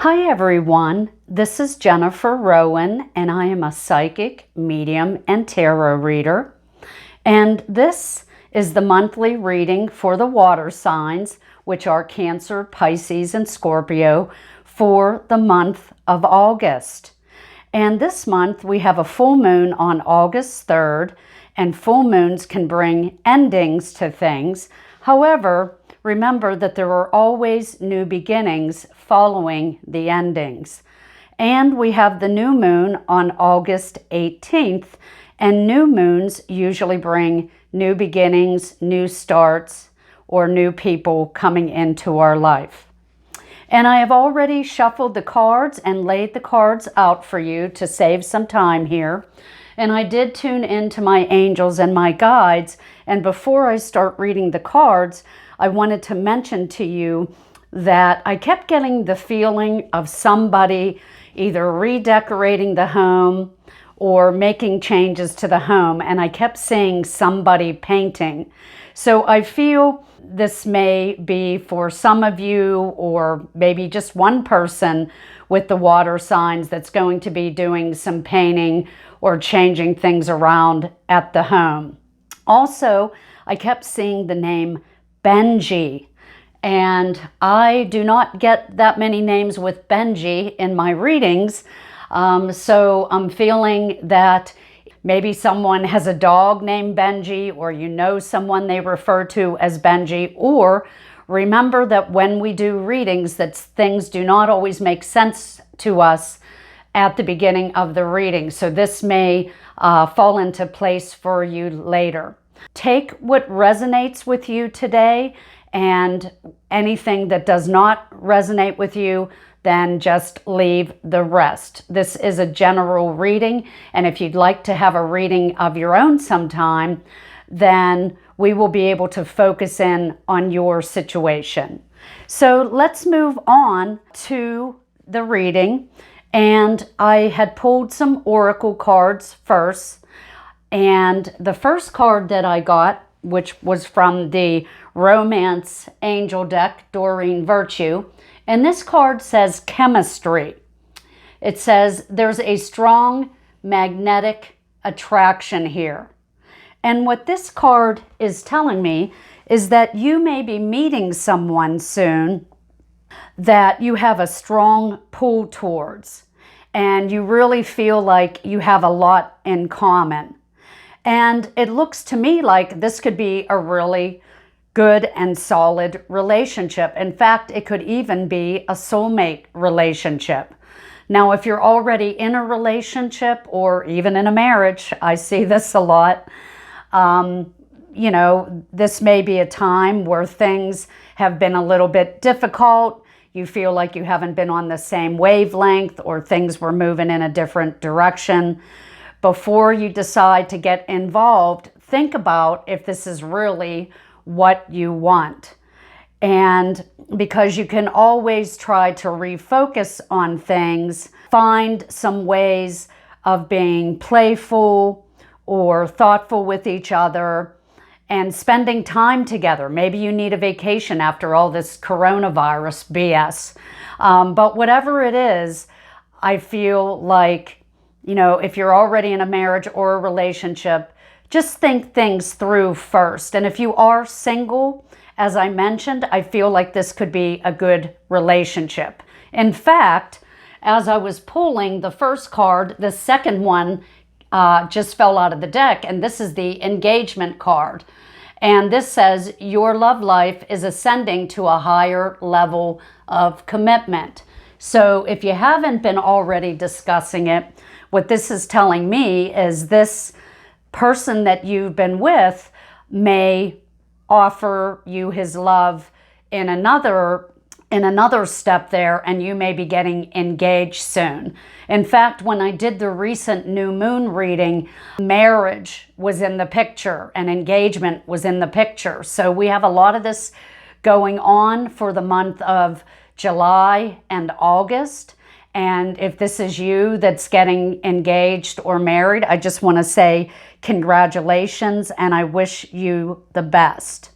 Hi everyone, this is Jennifer Rowan and I am a psychic, medium, and tarot reader. And this is the monthly reading for the water signs, which are Cancer, Pisces, and Scorpio for the month of August. And this month we have a full moon on August 3rd, and full moons can bring endings to things. However, remember that there are always new beginnings following the endings. And we have the new moon on August 18th, and new moons usually bring new beginnings, new starts, or new people coming into our life. And I have already shuffled the cards and laid the cards out for you to save some time here. And I did tune into my angels and my guides. And before I start reading the cards, I wanted to mention to you that I kept getting the feeling of somebody either redecorating the home or making changes to the home, and I kept seeing somebody painting. So I feel this may be for some of you, or maybe just one person with the water signs that's going to be doing some painting or changing things around at the home. Also, I kept seeing the name Benji, and I do not get that many names with Benji in my readings, so I'm feeling that maybe someone has a dog named Benji, or you know someone they refer to as Benji. Or remember that when we do readings, that things do not always make sense to us at the beginning of the reading, so this may fall into place for you later. Take what resonates with you today, and anything that does not resonate with you, then just leave the rest. This is a general reading, and if you'd like to have a reading of your own sometime, then we will be able to focus in on your situation. So let's move on to the reading. And I had pulled some oracle cards first. And the first card that I got, which was from the Romance Angel deck, Doreen Virtue, and this card says chemistry. It says there's a strong magnetic attraction here. And what this card is telling me is that you may be meeting someone soon that you have a strong pull towards, and you really feel like you have a lot in common. And it looks to me like this could be a really good and solid relationship. In fact, it could even be a soulmate relationship. Now, if you're already in a relationship or even in a marriage, I see this a lot, you know, this may be a time where things have been a little bit difficult. You feel like you haven't been on the same wavelength, or things were moving in a different direction. Before you decide to get involved, think about if this is really what you want. And because you can always try to refocus on things, find some ways of being playful or thoughtful with each other and spending time together. Maybe you need a vacation after all this coronavirus BS. But whatever it is, I feel like, you know, if you're already in a marriage or a relationship, just think things through first. And if you are single, as I mentioned, I feel like this could be a good relationship. In fact, as I was pulling the first card, the second one just fell out of the deck, and this is the engagement card. And this says, your love life is ascending to a higher level of commitment. So if you haven't been already discussing it, what this is telling me is this person that you've been with may offer you his love in another step there, and you may be getting engaged soon. In fact, when I did the recent new moon reading, marriage was in the picture and engagement was in the picture. So we have a lot of this going on for the month of July and August. And if this is you that's getting engaged or married, I just want to say congratulations, and I wish you the best.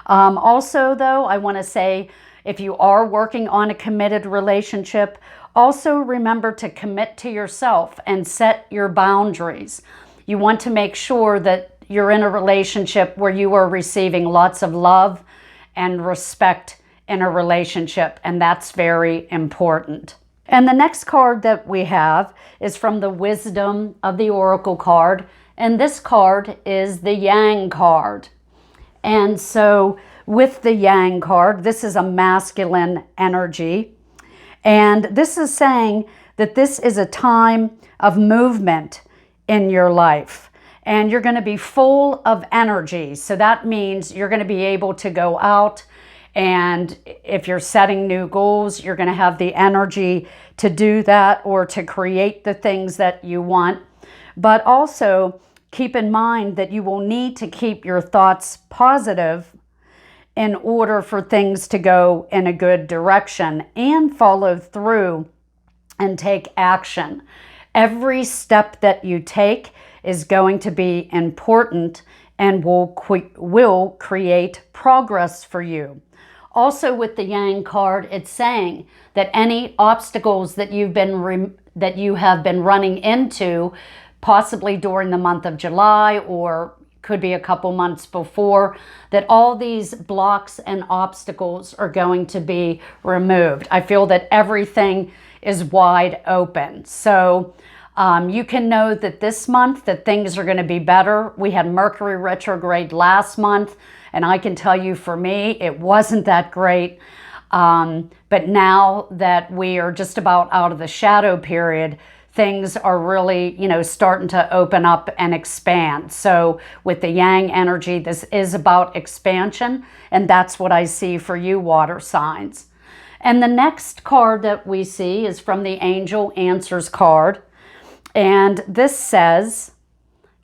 Also, though, I want to say If you are working on a committed relationship, also remember to commit to yourself and set your boundaries. You want to make sure that you're in a relationship where you are receiving lots of love and respect in a relationship, and that's very important. And the next card that we have is from the Wisdom of the Oracle card, and this card is the Yang card. And so with the Yang card, this is a masculine energy, and this is saying that this is a time of movement in your life, and you're going to be full of energy. So that means you're going to be able to go out, and if you're setting new goals, you're going to have the energy to do that or to create the things that you want. But also keep in mind that you will need to keep your thoughts positive in order for things to go in a good direction and follow through and take action. Every step that you take is going to be important and will create progress for you. Also with the Yang card, it's saying that any obstacles that you have been running into, possibly during the month of July or could be a couple months before, that all these blocks and obstacles are going to be removed. I feel that everything is wide open. So you can know that this month that things are going to be better. We had Mercury retrograde last month, and I can tell you for me, it wasn't that great. But now that we are just about out of the shadow period, things are really, starting to open up and expand. So with the Yang energy, this is about expansion, and that's what I see for you, water signs. And the next card that we see is from the Angel Answers card. And this says,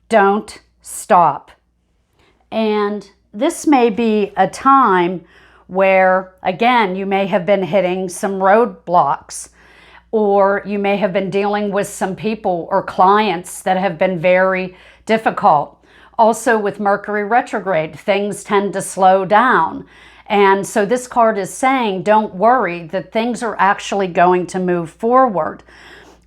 don't stop. And this may be a time where, again, you may have been hitting some roadblocks, or you may have been dealing with some people or clients that have been very difficult. Also with Mercury retrograde, things tend to slow down. And so this card is saying, don't worry, that things are actually going to move forward.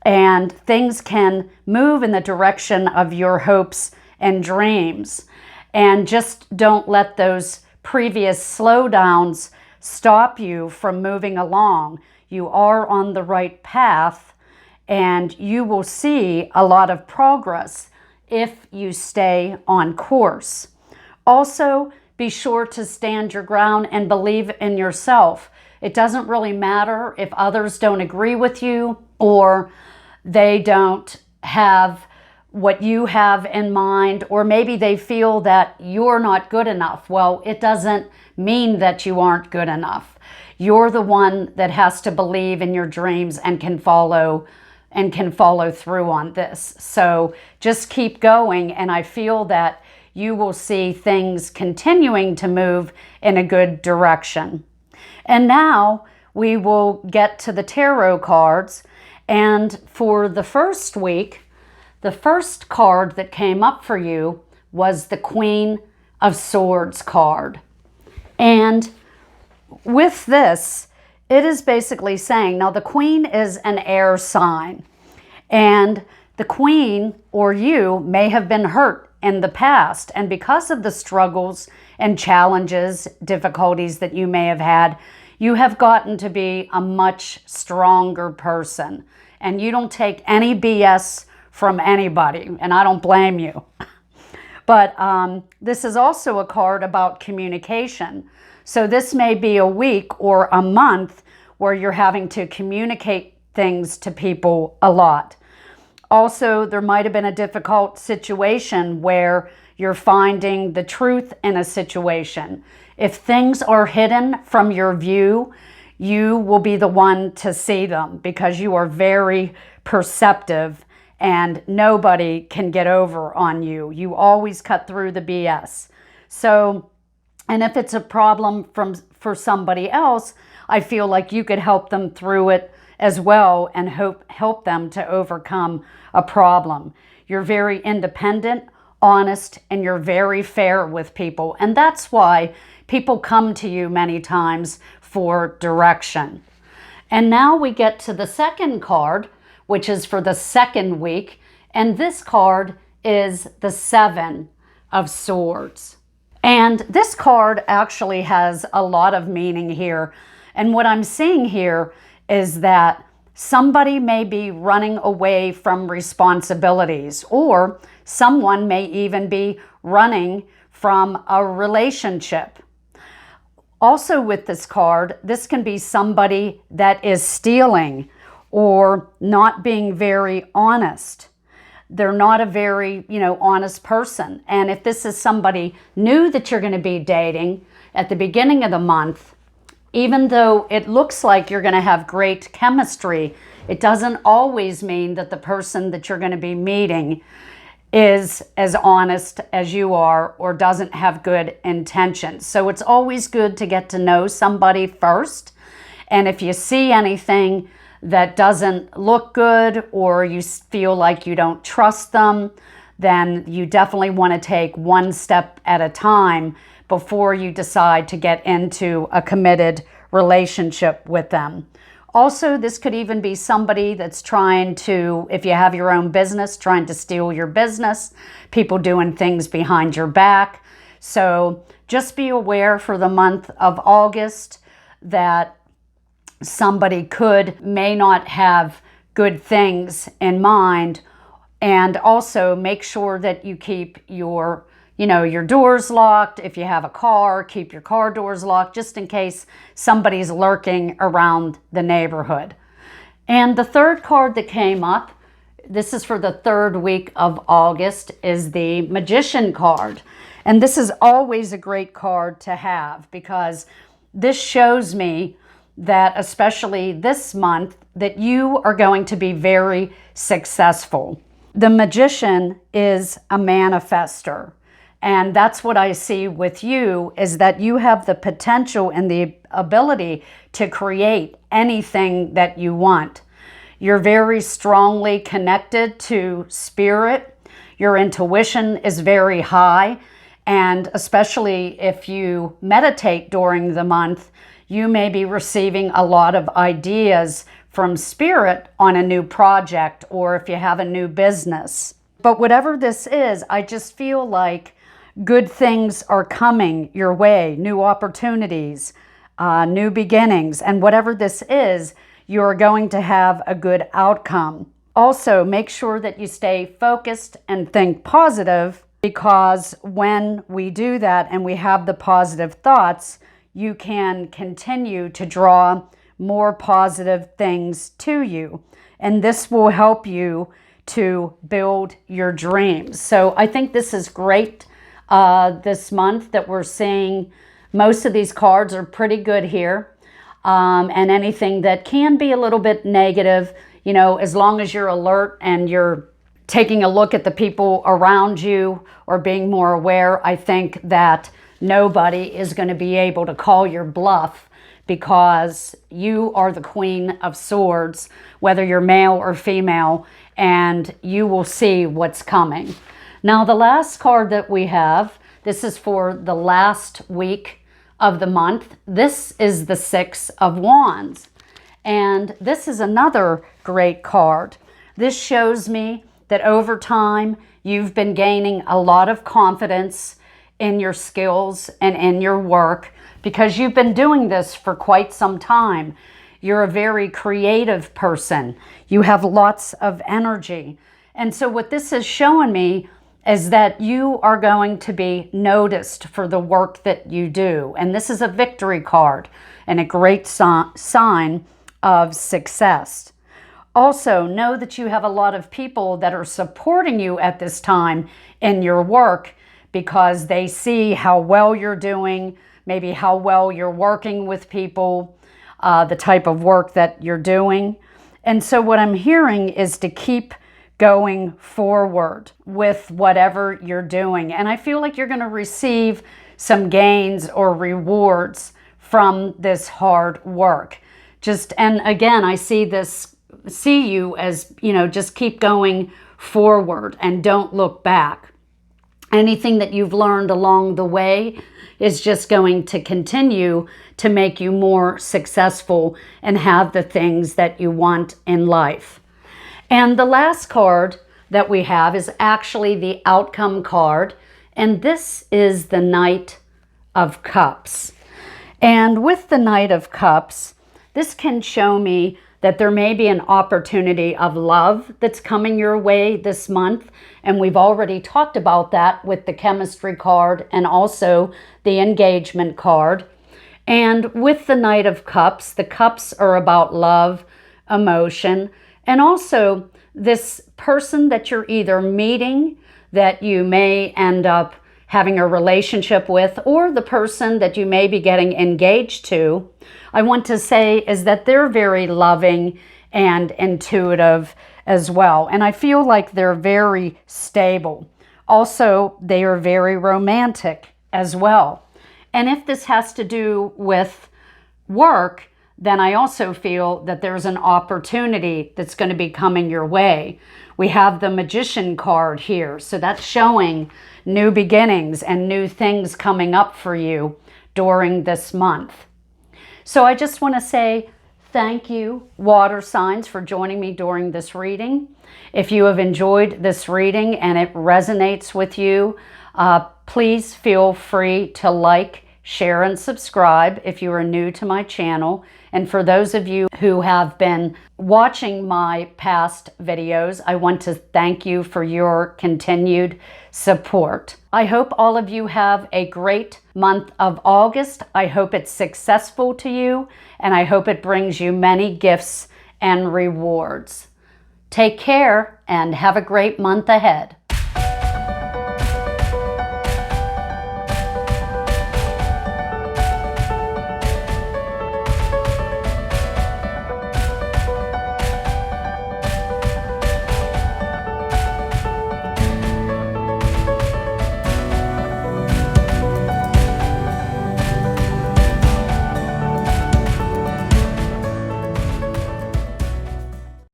And things can move in the direction of your hopes and dreams. And just don't let those previous slowdowns stop you from moving along. You are on the right path, and you will see a lot of progress if you stay on course. Also, be sure to stand your ground and believe in yourself. It doesn't really matter if others don't agree with you or they don't have what you have in mind, or maybe they feel that you're not good enough. Well, it doesn't mean that you aren't good enough. You're the one that has to believe in your dreams and can follow through on this. So just keep going, and I feel that you will see things continuing to move in a good direction. And now we will get to the tarot cards. And for the first week, the first card that came up for you was the Queen of Swords card. And with this, it is basically saying, now the Queen is an air sign, and the Queen or you may have been hurt in the past, and because of the struggles and challenges, difficulties that you may have had, you have gotten to be a much stronger person, and you don't take any BS from anybody, and I don't blame you. But this is also a card about communication. So this may be a week or a month where you're having to communicate things to people a lot. Also, there might have been a difficult situation where you're finding the truth in a situation. If things are hidden from your view, you will be the one to see them because you are very perceptive and nobody can get over on you. You always cut through the BS. So, and if it's a problem for somebody else, I feel like you could help them through it as well and help them to overcome a problem. You're very independent, honest, and you're very fair with people. And that's why people come to you many times for direction. And now we get to the second card, which is for the second week. And this card is the Seven of Swords. And this card actually has a lot of meaning here. And what I'm seeing here is that somebody may be running away from responsibilities, or someone may even be running from a relationship. Also with this card, this can be somebody that is stealing or not being very honest. They're not a very, honest person. And if this is somebody new that you're going to be dating at the beginning of the month, even though it looks like you're going to have great chemistry, it doesn't always mean that the person that you're going to be meeting is as honest as you are or doesn't have good intentions. So it's always good to get to know somebody first. And if you see anything that doesn't look good, or you feel like you don't trust them, then you definitely want to take one step at a time before you decide to get into a committed relationship with them. Also, this could even be somebody that's trying to, if you have your own business, trying to steal your business, people doing things behind your back. So just be aware for the month of August that somebody may not have good things in mind. And also make sure that you keep your doors locked. If you have a car, keep your car doors locked, just in case somebody's lurking around the neighborhood. And the third card that came up, this is for the third week of August, is the Magician card. And this is always a great card to have, because this shows me that, especially this month, that you are going to be very successful. The Magician is a manifester. And that's what I see with you, is that you have the potential and the ability to create anything that you want. You're very strongly connected to spirit. Your intuition is very high. And especially if you meditate during the month, you may be receiving a lot of ideas from spirit on a new project, or if you have a new business. But whatever this is, I just feel like good things are coming your way, new opportunities, new beginnings, and whatever this is, you're going to have a good outcome. Also, make sure that you stay focused and think positive, because when we do that and we have the positive thoughts, you can continue to draw more positive things to you. And this will help you to build your dreams. So I think this is great. This month that we're seeing, most of these cards are pretty good here. And anything that can be a little bit negative, as long as you're alert and you're taking a look at the people around you or being more aware, I think that nobody is going to be able to call your bluff, because you are the Queen of Swords, whether you're male or female, and you will see what's coming. Now, the last card that we have, this is for the last week of the month. This is the Six of Wands. And this is another great card. This shows me that over time, you've been gaining a lot of confidence in your skills and in your work, because you've been doing this for quite some time. You're a very creative person. You have lots of energy. And so what this is showing me is that you are going to be noticed for the work that you do. And this is a victory card and a great sign of success. Also, know that you have a lot of people that are supporting you at this time in your work, because they see how well you're doing, maybe how well you're working with people, the type of work that you're doing. And so what I'm hearing is to keep going forward with whatever you're doing. And I feel like you're going to receive some gains or rewards from this hard work. And again, I see you as, just keep going forward and don't look back. Anything that you've learned along the way is just going to continue to make you more successful and have the things that you want in life. And the last card that we have is actually the outcome card, and this is the Knight of Cups. And with the Knight of Cups, this can show me that there may be an opportunity of love that's coming your way this month. And we've already talked about that with the chemistry card and also the engagement card. And with the Knight of Cups, the cups are about love, emotion, and also this person that you're either meeting that you may end up having a relationship with, or the person that you may be getting engaged to. I want to say is that they're very loving and intuitive as well. And I feel like they're very stable. Also, they are very romantic as well. And if this has to do with work, then I also feel that there's an opportunity that's going to be coming your way. We have the Magician card here, so that's showing new beginnings and new things coming up for you during this month. So I just want to say thank you, water signs, for joining me during this reading. If you have enjoyed this reading and it resonates with you, please feel free to like, share, and subscribe if you are new to my channel. And for those of you who have been watching my past videos, I want to thank you for your continued support. I hope all of you have a great month of August. I hope it's successful to you, and I hope it brings you many gifts and rewards. Take care and have a great month ahead.